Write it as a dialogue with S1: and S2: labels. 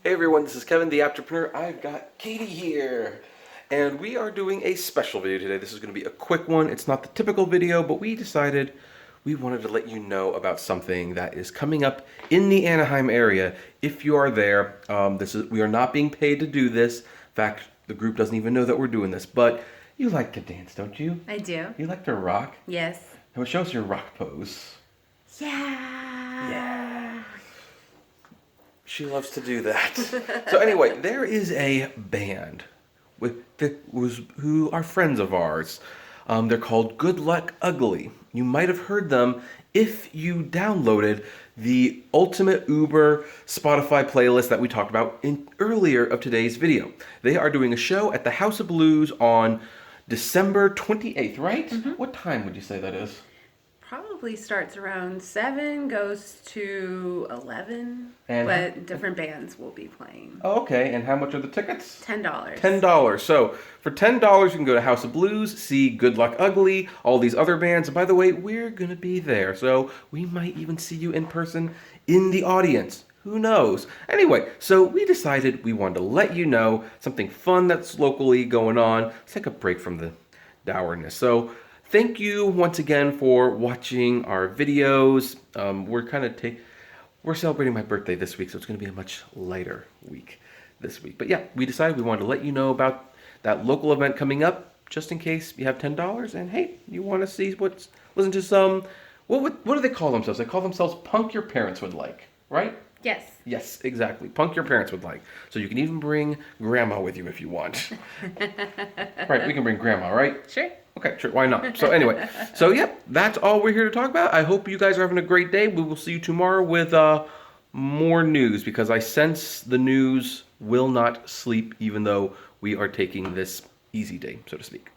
S1: Hey everyone, this is Kevin, the Apptrepreneur. I've got Katie here, and we are doing a special video today. This is going to be a quick one. It's not the typical video, but we decided we wanted to let you know about something that is coming up in the Anaheim area. If you are there, we are not being paid to do this. In fact, the group doesn't even know that we're doing this, but you like to dance, don't you?
S2: I do.
S1: You like to rock?
S2: Yes.
S1: Show us your rock pose.
S2: Yeah.
S1: Yeah. She loves to do that. So anyway, there is a band who are friends of ours. They're called Good Luck Ugly. You might have heard them if you downloaded the Ultimate Uber Spotify playlist that we talked about earlier of today's video. They are doing a show at the House of Blues on December 28th, right? Mm-hmm. What time would you say that is?
S2: Probably starts around 7, goes to 11, but different bands will be playing.
S1: Oh, okay. And how much are the tickets?
S2: $10.
S1: $10. So for $10, you can go to House of Blues, see Good Luck Ugly, all these other bands. And by the way, we're going to be there. So we might even see you in person in the audience. Who knows? Anyway, so we decided we wanted to let you know something fun that's locally going on. Let's take a break from the dourness. So thank you once again for watching our videos. We're celebrating my birthday this week, so it's going to be a much lighter week this week. But yeah, we decided we wanted to let you know about that local event coming up, just in case you have $10. And hey, you want to see listen to some, what do they call themselves? They call themselves Punk Your Parents Would Like, right?
S2: Yes.
S1: Yes, exactly. Punk Your Parents Would Like. So you can even bring grandma with you if you want. Right, we can bring grandma, right?
S2: Sure.
S1: Okay, sure, why not? So anyway, that's all we're here to talk about. I hope you guys are having a great day. We will see you tomorrow with more news, because I sense the news will not sleep even though we are taking this easy day, so to speak.